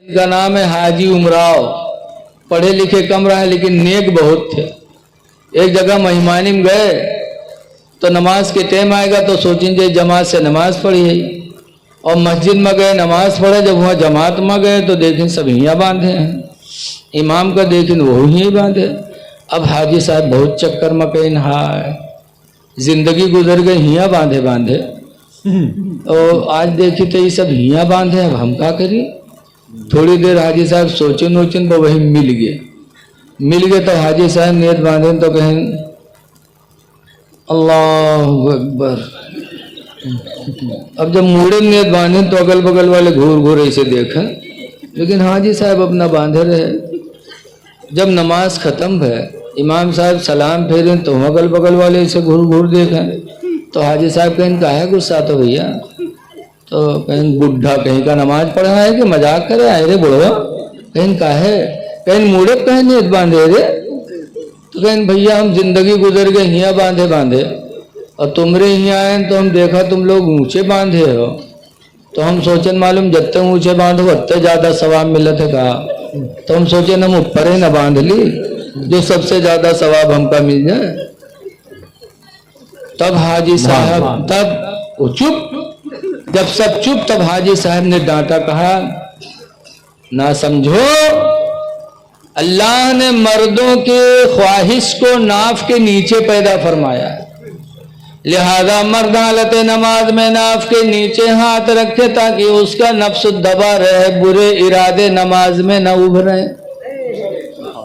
इनका नाम है हाजी उमराव। पढ़े लिखे कम रहे लेकिन नेक बहुत थे। एक जगह महिमानी में गए तो नमाज के टाइम आएगा तो सोचेंगे जमात से नमाज पढ़ी है, और मस्जिद में गए नमाज पढ़े। जब वहाँ जमात में गए तो देखें सब हियाँ बांधे हैं, इमाम का देखें वो ही बांधे। अब हाजी साहब बहुत चक्कर में कहीं हाय जिंदगी गुजर गई हियाँ बांधे बांधे, और आज देखी तो ये सब हियाँ बांधे, अब हम क्या करिए। थोड़ी देर हाजी साहब सोचे नोचन तो वही मिल गए तो हाजी साहब नियत बांधे तो कहें अल्लाहु अकबर। अब जब मुड़े नियत बांधे तो अगल बगल वाले घूर घूर ऐसे देखें, लेकिन हाजी साहब अपना बांधे रहे। जब नमाज खत्म है इमाम साहब सलाम फेरे तो अगल बगल वाले ऐसे घूर घूर देखें। तो हाजी साहब कहें का है गुस्सा तो भैया, तो कहीं बुढ़ा कहीं का नमाज पढ़ा है कि मजाक करे आए रे बुढ़वा, कहीं का है कहीं मुड़े कहीं नियत बांधे रे। तो कहीं भैया हम जिंदगी गुजर गए हियाँ बांधे बांधे, और तुमरे यहाँ आए तो हम देखा तुम लोग ऊंचे बांधे हो, तो हम सोचन मालूम जत्ते ऊंचे बांधो उतने ज्यादा सवाब मिलत है कहा। तो हम सोचे हम ऊपर ही न बांध ली जो सबसे ज्यादा सवाब हमका मिल जाए। तब हाजी साहब तब वो चुप, जब सब चुप तब हाजी साहब ने डांटा, कहा ना समझो अल्लाह ने मर्दों के ख्वाहिश को नाफ के नीचे पैदा फरमाया है, लिहाजा मर्द हालत नमाज में नाफ के नीचे हाथ रखे ताकि उसका नफ्स दबा रहे, बुरे इरादे नमाज में न उभरे।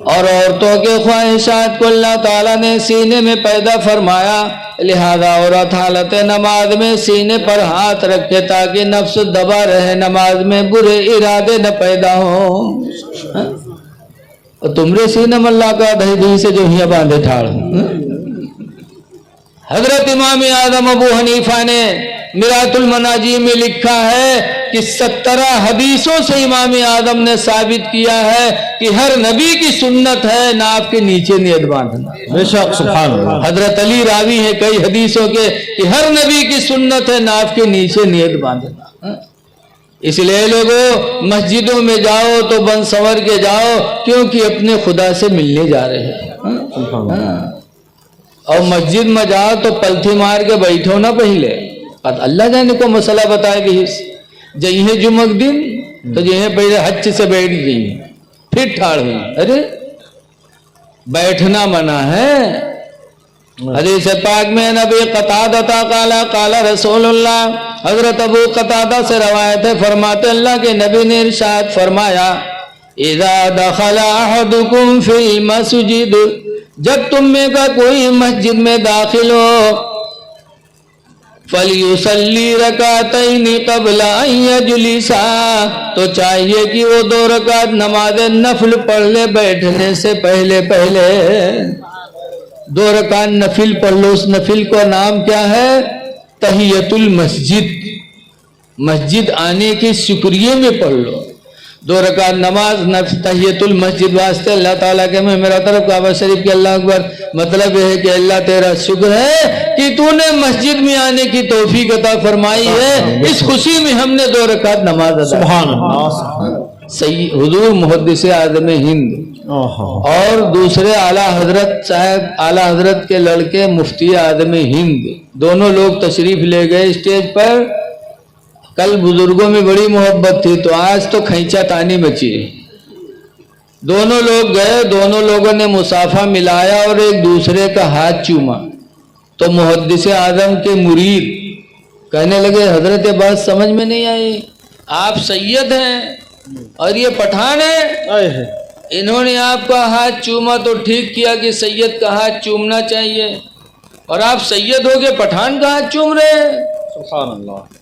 और औरतों के ख्वाहिशात को अल्लाह ताला ने सीने में पैदा फरमाया, लिहाजा औरत हालत नमाज में सीने पर हाथ रखे ताकि नफ्स दबा रहे, नमाज में बुरे इरादे न पैदा हो। और तुमरे सीने में अल्लाह का दही से जो हिया बांधे ठाड़। हजरत इमाम आदम अबू हनीफा ने मिरातुल मनाजी में लिखा है कि 17 हदीसों से इमाम आदम ने साबित किया है कि हर नबी की सुन्नत है नाफ के नीचे नियत बांधना। बेशक सुभान अल्लाह। हजरत अली रावी है कई हदीसों के कि हर नबी की सुन्नत है नाफ के नीचे नियत बांधना। इसलिए लोगों मस्जिदों में जाओ तो बन संवर के जाओ, क्योंकि अपने खुदा से मिलने जा रहे हैं। और मस्जिद में जाओ तो पलथी मार के बैठो ना, पहले अल्लाह जाने को मसला बताए भी जइहे जुमक दिन तो जइहे पहले हच से बैठ गई फिर ठाड़ हुई। अरे बैठना मना है। हदीस पाक में नबी कतादा काला काला रसूलुल्लाह, हजरत अबू कतादा से रवायत है, फरमाते अल्लाह के नबी ने इरशाद फरमाया इज़ा दखला अहदुकुम फिल मस्जिद, जब तुम में का कोई मस्जिद में दाखिल हो, फलियुसल्ली रकातैनि क़ब्ला अन यजलिसा, तो चाहिए कि वो 2 रकात नमाज नफल पढ़ ले बैठने से पहले। 2 रकात नफिल पढ़ लो। उस नफिल का नाम क्या है? तहियतुल मस्जिद। मस्जिद आने के शुक्रिया में पढ़ लो 2 रकात नमाज तहियतुल मस्जिद वास्ते। अल्लाह ताला के मैं मेरा तरफ काबा शरीफ के अल्लाह अकबर, मतलब यह है कि अल्लाह तेरा शुक्र है कि तूने मस्जिद में आने की तौफीक अता फरमाई है। इस खुशी में हमने 2 रकात नमाज अदा। सुभान अल्लाह। सही हुजूर मुहद्दिस आज़म हिंद और दूसरे आला हजरत साहब, आला हजरत के लड़के मुफ्ती आज़म हिंद, दोनों लोग तशरीफ ले गए स्टेज पर। कल बुजुर्गों में बड़ी मोहब्बत थी तो आज तो खींचा तानी मची। दोनों लोग गए, दोनों लोगों ने मुसाफा मिलाया और एक दूसरे का हाथ चूमा। तो मुहद्दिस आज़म के मुरीद कहने लगे हजरत ये बात समझ में नहीं आई, आप सैयद हैं और ये पठान है। इन्होंने आपका हाथ चूमा तो ठीक किया कि सैयद का हाथ चूमना चाहिए, और आप सैयद हो गए पठान का हाथ चूम रहे हैं।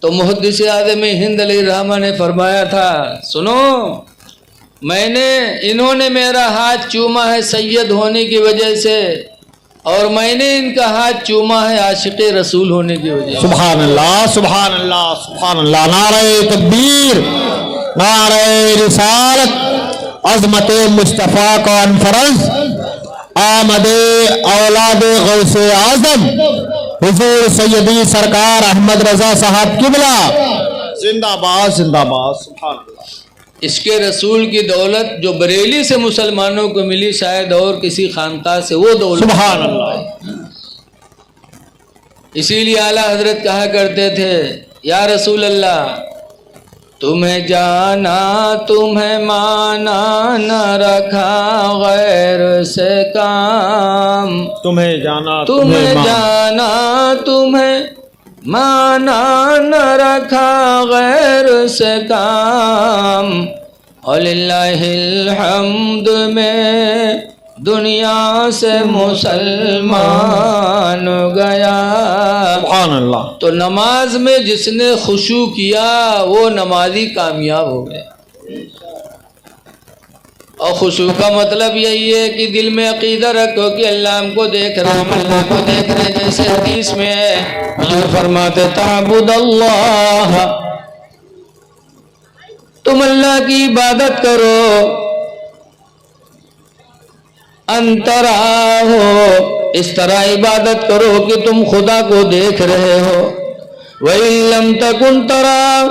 तो मुहद्दिस आज़म हिंद अलैहिर्रहमा ने फरमाया था सुनो, इन्होंने मेरा हाथ चूमा है सैयद होने की वजह से, और मैंने इनका हाथ चूमा है आशिक़े रसूल होने की वजह से। सुभान अल्लाह, सुभान अल्लाह, सुभान अल्लाह। नारे तकबीर, नारे रिसालत, अज़मत मुस्तफ़ा का अनफरज, आमदे औलादे गौसे आज़म हुजूर सैयदी सरकार अहमद रजा साहब किबला जिंदाबाद जिंदाबाद। सुभान अल्लाह। اس کے رسول کی دولت جو بریلی سے مسلمانوں کو ملی شاید اور کسی خانقاہ سے وہ دولت سبحان اللہ. اسی لیے اعلیٰ حضرت کہا کرتے تھے یا رسول اللہ تمہیں جانا تمہیں مانا نہ رکھا غیر سے کام. تمہیں جانا تمہیں جانا تمہیں مانا نہ رکھا غیر سے کام. وَلِلَّهِ الْحَمْدُ میں دنیا سے مسلمان گیا. سبحان اللہ. تو نماز میں جس نے خشوع کیا وہ نمازی کامیاب ہو گیا. اور خشوع کا مطلب یہی ہے کہ دل میں عقیدہ رکھو کہ اللہ ہم کو دیکھ رہے ہیں، اللہ کو دیکھ رہے ہیں. جیسے حدیث میں ہے حضور فرماتے تعبد اللہ، تم اللہ کی عبادت کرو انترا ہو، اس طرح عبادت کرو کہ تم خدا کو دیکھ رہے ہو. وَإِن لَمْ تَكُنْ تَرَاهُ،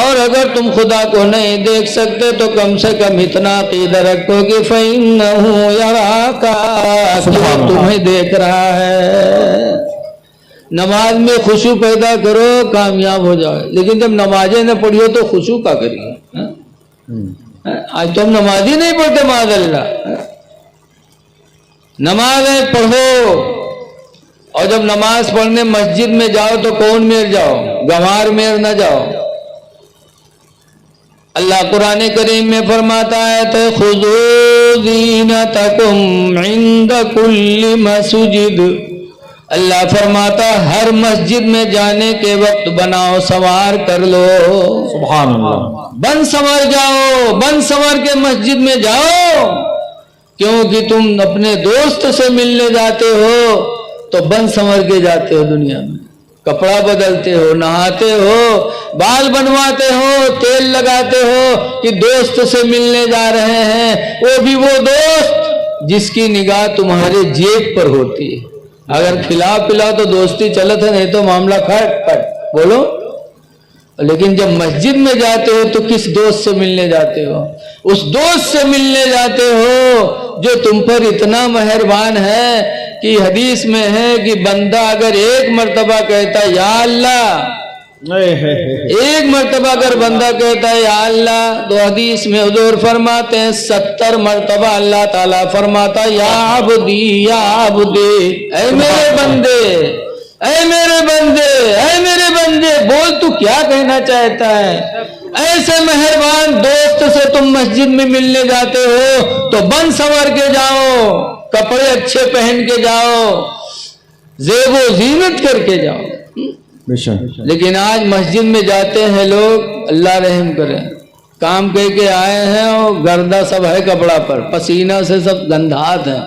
اور اگر تم خدا کو نہیں دیکھ سکتے تو کم سے کم اتنا عقیدہ رکھو کہ فَإِنَّهُ يَرَاكَ، کہ وہ تمہیں دیکھ رہا ہے. نماز میں خشوع پیدا کرو کامیاب ہو جاؤ. لیکن جب نمازیں نہ پڑھی ہو تو خشوع کا کریے؟ آج تو ہم نماز ہی نہیں پڑھتے معاذ اللہ. نمازیں پڑھو، اور جب نماز پڑھنے مسجد میں جاؤ تو کون میر جاؤ، گنوار میر نہ جاؤ. اللہ قرآن کریم میں فرماتا ہے تو خذوا زینتکم عند کل مسجد. اللہ فرماتا ہر مسجد میں جانے کے وقت بناؤ سنوار کر لو. سبحان اللہ. بن سنور جاؤ، بن سنور کے مسجد میں جاؤ. کیونکہ تم اپنے دوست سے ملنے جاتے ہو تو بن سنور کے جاتے ہو، دنیا میں کپڑا بدلتے ہو، نہاتے ہو، بال بنواتے ہو، تیل لگاتے ہو کہ دوست سے ملنے جا رہے ہیں. وہ بھی وہ دوست جس کی نگاہ تمہارے جیب پر ہوتی ہے. اگر کھلاؤ تو دوستی چلت ہے، نہیں تو معاملہ کھٹ پٹ بولو. لیکن جب مسجد میں جاتے ہو تو کس دوست سے ملنے جاتے ہو؟ اس دوست سے ملنے جاتے ہو جو تم پر اتنا مہربان ہے کہ حدیث میں ہے کہ بندہ اگر ایک مرتبہ کہتا ہے یا اللہ، ایک مرتبہ اگر بندہ کہتا ہے یا اللہ، تو حدیث میں حضور فرماتے ہیں 70 مرتبہ اللہ تعالیٰ فرماتا یا عبدی یا عبدی، اے میرے بندے، اے میرے بندے، اے میرے بندے. بول تو کیا کہنا چاہتا ہے؟ ایسے مہربان دوست سے تم مسجد میں ملنے جاتے ہو تو بن سنور کے جاؤ، کپڑے اچھے پہن کے جاؤ، زیب و زینت کر کے جاؤ. لیکن آج مسجد میں جاتے ہیں لوگ، اللہ رحم کرے، کام کہہ کے آئے ہیں اور گردہ سب ہے کپڑا پر، پسینہ سے سب گندھات ہیں،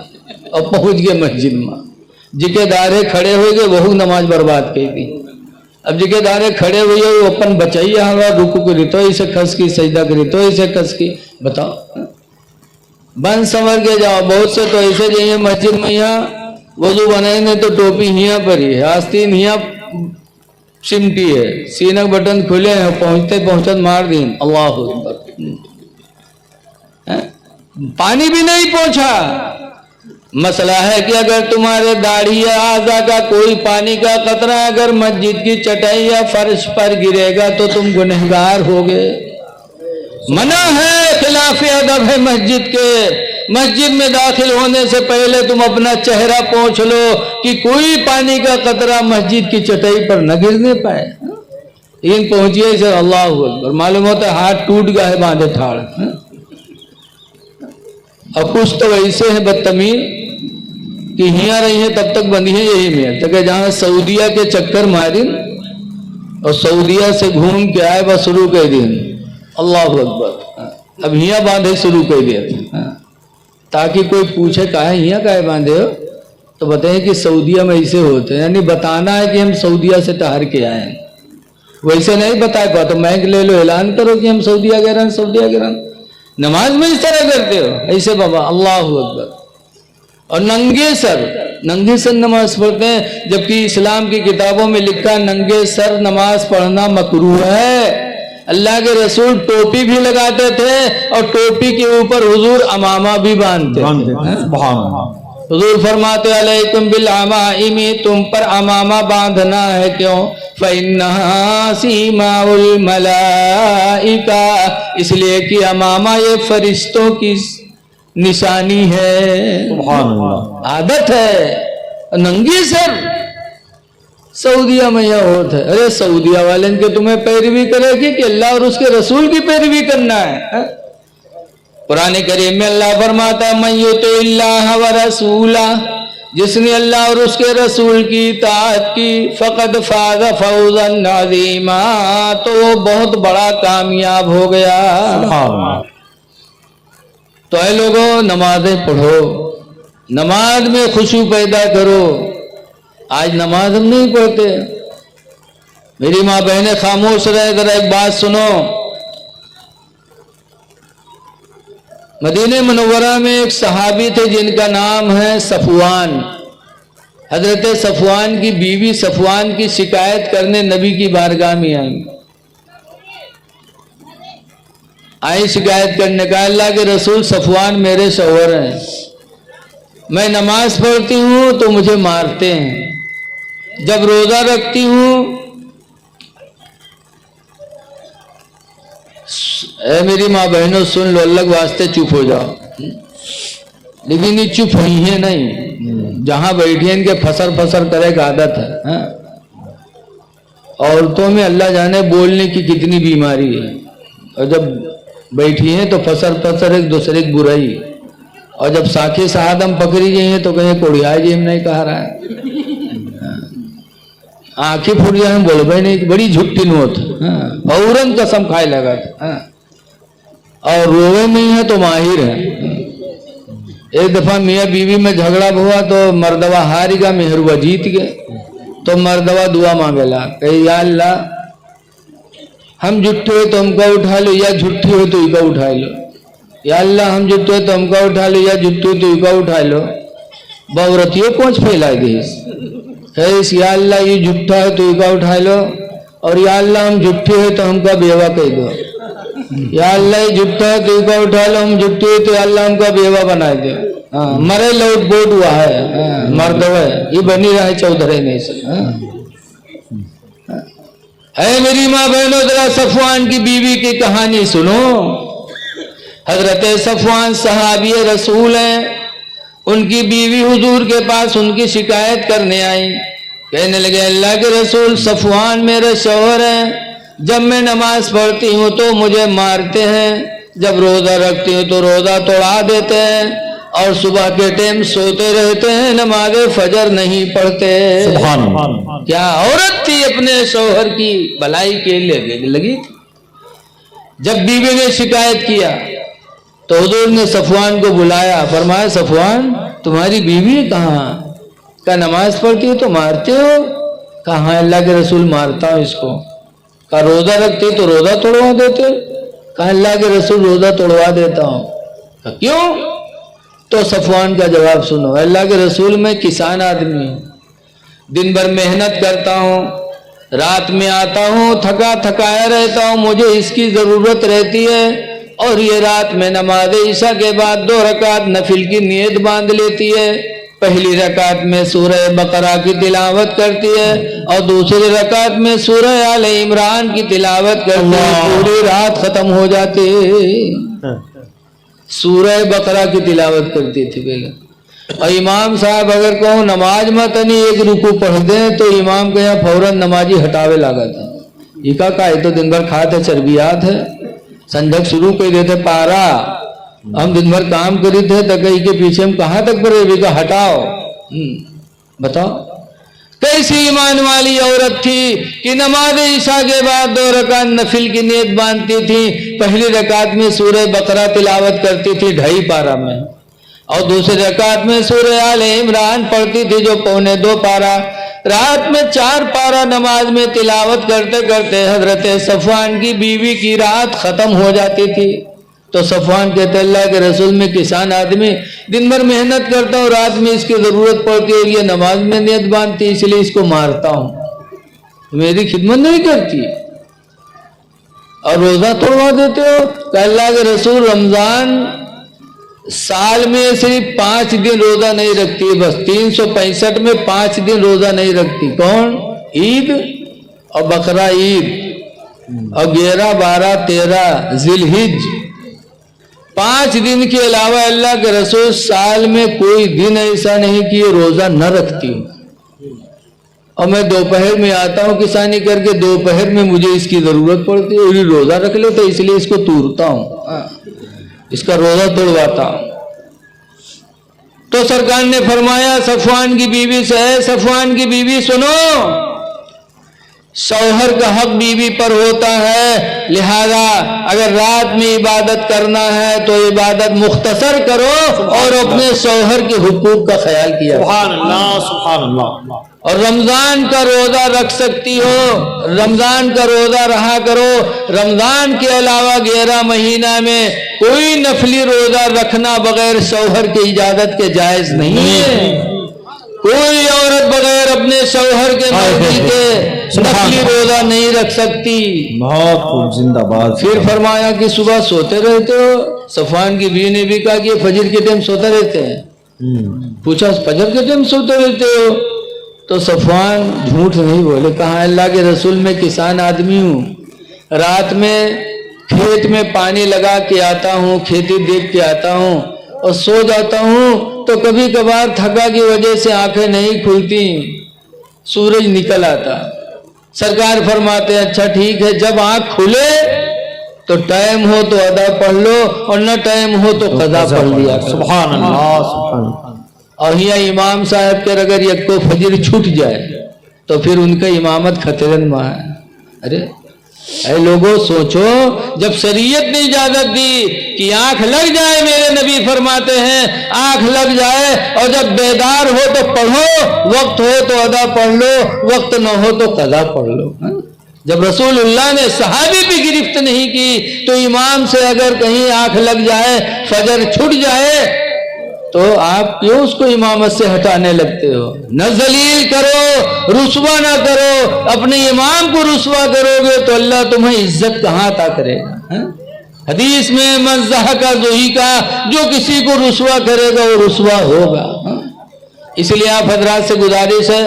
اور پہنچ گئے مسجد میں. جکے دارے کھڑے ہوئے گئے وہو نماز برباد کی تھی. اب جکے دارے کھڑے ہوئے وہ اپن بچائیے ہوا رکو کری تو اسے کھس کی، سجدہ کری تو اسے کھس کی. بتاؤ بن سنور کے جاؤ. بہت سے تو ایسے جائیے مسجد میں، یہاں وضو بنائیں گے تو ٹوپی ہیاں پر ہی ہے، آستین ہیاں سمٹی ہے، سینک بٹن کھلے ہیں، پہنچتے پہنچت مار دین. اللہ اکبر. پانی بھی نہیں پہنچا. مسئلہ ہے کہ اگر تمہارے داڑھی یا اعضاء کا کوئی پانی کا قطرہ اگر مسجد کی چٹائی یا فرش پر گرے گا تو تم گنہگار ہوگے. منع ہے، خلاف ادب ہے مسجد کے. مسجد میں داخل ہونے سے پہلے تم اپنا چہرہ پوچھ لو کہ کوئی پانی کا قطرہ مسجد کی چٹائی پر نہ گرنے پائے. لیکن پہنچیے سے اللہ اکبر، معلوم ہوتا ہے ہاتھ ٹوٹ گیا ہے باندھے ٹھاڑ. اور کچھ تو ایسے ہیں بدتمیز کہ ہیاں رہی ہیں تب تک بندی ہیں یہی میں تک جہاں سعودیہ کے چکر ماری اور سعودیہ سے گھوم کے آئے بس شروع کر دیں اللہ اکبر. اب ہیاں باندھے شروع کر دیا تاکہ کوئی پوچھے کہاں ہیاں کہاں باندھے ہو تو بتائیں کہ سعودیہ میں ایسے ہوتے ہیں. یعنی بتانا ہے کہ ہم سعودیہ سے ٹہر کے آئے ہیں، ویسے نہیں بتا پا تو مائک لے لو، اعلان کرو کہ ہم سعودیہ گئے رہے ہیں، سعودیہ گئے رہے ہیں. نماز میں اس طرح کرتے ہو ایسے بابا اللہ اکبر. اور ننگے سر نماز پڑھتے ہیں، جبکہ اسلام کی کتابوں میں لکھا ننگے سر نماز پڑھنا مکروہ ہے. अल्लाह के रसूल टोपी भी लगाते थे और टोपी के ऊपर हुजूर अमामा भी बांधते थे। सुभान अल्लाह। हुजूर फरमाते अलैकुम बिल अमाइमी, तुम पर अमामा बांधना है, क्यों? फइन्नहा सीमाउल मलाइका, इसलिए कि अमामा ये फरिश्तों की निशानी है, सुभान अल्लाह। आदत है। नंगी सर सऊदिया में यह होता है। अरे सऊदिया वाले के तुम्हें पैरवी करेगी कि अल्लाह और उसके रसूल की पैरवी करना है? कुरान करीम में अल्लाह फरमाता है मन युतिल्लाह व रसूला, जिसने अल्लाह और उसके रसूल की इताअत की, फकद फाज़ फौज़न अज़ीमा, तो वो बहुत बड़ा कामयाब हो गया। सुभान अल्लाह। तो ऐ लोगों, नमाजें पढ़ो, नमाज में खुशू पैदा करो। आज नमाज हम नहीं पढ़ते। मेरी माँ बहनें खामोश रहे, जरा एक बात सुनो। मदीने मुनव्वरा में एक सहाबी थे जिनका नाम है सफवान। हजरत सफवान की बीवी सफवान की शिकायत करने नबी की बारगाह में आई शिकायत करने का, अल्लाह के रसूल सफवान मेरे शौहर हैं, मैं नमाज पढ़ती हूँ तो मुझे मारते हैं, जब रोजा रखती हूँ, मेरी माँ बहनों सुन लो, अल्लाह के वास्ते चुप हो जाओ। लेकिन ये चुप हुई है नहीं, जहां बैठी है इनके फसर फसर करे का आदत है। औरतों में अल्लाह जाने बोलने की कितनी बीमारी है, और जब बैठी हैं तो फसर फसर एक दूसरे की बुराई, और जब साखी सहादम पकड़ी गई है तो कहीं कोड़िया जी नहीं कहा रहा है, आंखें फूट जाए बोल भाई नहीं, बड़ी झुट्टी नोट, फौरन कसम खाए लगा, और रोवे नहीं है तो माहिर है। एक दफा मियाँ बीवी में झगड़ा हुआ तो मर्दवा हारेगा, मेहरुआ जीत गए, तो मर्दवा दुआ मांगेला, कही या अल्लाह हम झूठे हो तो हमको उठा लो, या झूठी हो तो इका उठा लो, या अल्लाह हम झूठे हो तो हमको उठा लो, या झूठी हो तो इका उठा लो। बहुरतियों कौन फैला गई या अल्लाह ये झूठा है तो इका उठा लो, और या अल्लाह हम झूठे है तो हमका बेवा कह दो, या अल्लाह ये झूठा है तो इका उठा लो, हम झूठे है तो अल्लाह हमका बेवा बना दो। मरे लौट बोट हुआ है, मर्दवा ये बनी रहा है चौधरी नहीं से। है मेरी माँ बहनों, जरा सफवान की बीवी की कहानी सुनो। हजरत सफवान सहाबी रसूल हैं, उनकी बीवी हुजूर के पास उनकी शिकायत करने आई, कहने लगे अल्लाह के रसूल सफवान मेरे शौहर हैं, जब मैं नमाज पढ़ती हूँ तो मुझे मारते हैं, जब रोजा रखती हूँ तो रोजा तोड़ा देते हैं, और सुबह के टाइम सोते रहते हैं, नमाज फजर नहीं पढ़ते। सुभान अल्लाह। क्या औरत थी, अपने शौहर की भलाई के लिए लगी थी। जब बीवी ने शिकायत किया तो हुजूर ने सफवान को बुलाया, फरमाया सफवान तुम्हारी बीवी कहाँ? क्या नमाज पढ़ती हो तो मारते हो? कहाँ? अल्लाह के रसूल मारता हूँ इसको। कहा रोजा रखती तो रोजा तोड़वा देते? कहा अल्लाह के रसूल रोजा तोड़वा देता हूँ। क्यों? तो सफवान का जवाब सुनो, अल्लाह के रसूल मैं किसान आदमी हूँ, दिन भर मेहनत करता हूँ, रात में आता हूँ थका थकाया रहता हूँ, मुझे इसकी जरूरत रहती है, और ये रात में नमाज ईशा के बाद 2 रकात नफिल की नीयत बांध लेती है। पहली रकात में सूरह बकरा की तिलावत करती है, और दूसरी रकात में सूरह आल इमरान की तिलावत करती है, पूरी रात खत्म हो जाती है। सूरह बकरा की तिलावत करती थी पहले। और इमाम साहब अगर कहूँ नमाज मत नहीं एक रुकू पढ़ दें तो इमाम के यहाँ फौरन नमाजी हटावे लगा था। इका का तो दिन भर खाते चर्बियात है, संजक शुरू कर देते पारा, हम दिन भर काम करी थे तो कहीं के पीछे हम कहाँ तक पड़े, का हटाओ। बताओ कैसी ईमान वाली औरत थी कि नमाज ईशा के बाद 2 रकात नफिल की नीयत बांधती थी। पहली रकात में सूरह बकरा तिलावत करती थी 2.5 पारा में, और दूसरी रकात में सूरह आल इमरान पढ़ती थी जो 1.25 पारा। रात में 4 पारा नमाज में तिलावत करते करते हजरत सफवान की बीवी की रात खत्म हो जाती थी। तो सफवान कहते अल्लाह के रसूल में किसान आदमी, दिन भर मेहनत करता हूँ, रात में इसकी जरूरत पड़ती है, ये नमाज में नियत बांधती, इसलिए इसको मारता हूँ, मेरी खिदमत नहीं करती। اور روزہ توڑوا دیتے ہو کہ اللہ کے رسول رمضان سال میں صرف 5 دن روزہ نہیں رکھتی، بس 365 میں 5 دن روزہ نہیں رکھتی۔ کون؟ عید اور بقرہ عید اور 11 12 13 ذی الحج، 5 دن کے علاوہ اللہ کے رسول سال میں کوئی دن ایسا نہیں کہ یہ روزہ نہ رکھتی ہوں۔ اور میں دوپہر میں آتا ہوں کسانی کر کے، دوپہر میں مجھے اس کی ضرورت پڑتی ہے، اور یہ روزہ رکھ لے تو اس لیے اس کو توڑتا ہوں، اس کا روزہ توڑواتا ہوں۔ تو سرکار نے فرمایا صفوان کی بیوی سے، اے صفوان کی بیوی سنو، شوہر کا حق بیوی پر ہوتا ہے، لہذا اگر رات میں عبادت کرنا ہے تو عبادت مختصر کرو اور اپنے شوہر کے حقوق کا خیال کیا۔ سبحان اللہ سبحان اللہ۔ اور رمضان کا روزہ رکھ سکتی ہو، رمضان کا روزہ رہا کرو۔ رمضان کے علاوہ 11 مہینہ میں کوئی نفلی روزہ رکھنا بغیر شوہر کی اجازت کے جائز نہیں ہے۔ کوئی عورت بغیر اپنے شوہر کے مرضی کے نفلی روزہ نہیں رکھ سکتی۔ بہت خوب، زندہ باد۔ پھر فرمایا کہ صبح سوتے رہتے ہو؟ صفوان کی بیوی نے بھی کہا کہ فجر کے ٹائم سوتے رہتے ہیں۔ پوچھا فجر کے ٹائم سوتے رہتے ہو؟ تو صفوان جھوٹ نہیں بولے، کہا اللہ کے رسول میں کسان آدمی ہوں، رات میں کھیت میں پانی لگا کے آتا ہوں، کھیتی دیکھ کے آتا ہوں اور سو جاتا ہوں، تو کبھی کبھار تھکا کی وجہ سے آنکھیں نہیں کھلتی، سورج نکل آتا۔ سرکار فرماتے ہیں اچھا ٹھیک ہے، جب آنکھ کھلے تو ٹائم ہو تو ادا پڑھ لو اور نہ ٹائم ہو تو قضا پڑھ لیا کرو۔ سبحان اللہ سبحان اللہ۔ اور یہ امام صاحب کے اگر یک کو فجر چھوٹ جائے تو پھر ان کا امامت خطرے میں ہے۔ اے لوگوں سوچو، جب شریعت نے اجازت دی کہ آنکھ لگ جائے، میرے نبی فرماتے ہیں آنکھ لگ جائے اور جب بیدار ہو تو پڑھو، وقت ہو تو ادا پڑھ لو، وقت نہ ہو تو قضا پڑھ لو۔ جب رسول اللہ نے صحابی بھی گرفت نہیں کی تو امام سے اگر کہیں آنکھ لگ جائے، فجر چھٹ جائے تو آپ کیوں اس کو امامت سے ہٹانے لگتے ہو؟ نہ ذلیل کرو، رسوا نہ کرو، اپنے امام کو رسوا کرو گے تو اللہ تمہیں عزت کہاں عطا کرے گا؟ حدیث میں من ضحک ضحیکا، جو کسی کو رسوا کرے گا وہ رسوا ہوگا۔ اس لیے آپ حضرات سے گزارش ہے،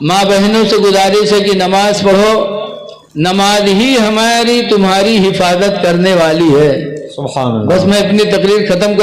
ماں بہنوں سے گزارش ہے کہ نماز پڑھو، نماز ہی ہماری تمہاری حفاظت کرنے والی ہے۔ سبحان اللہ۔ بس میں اپنی تقریر ختم کر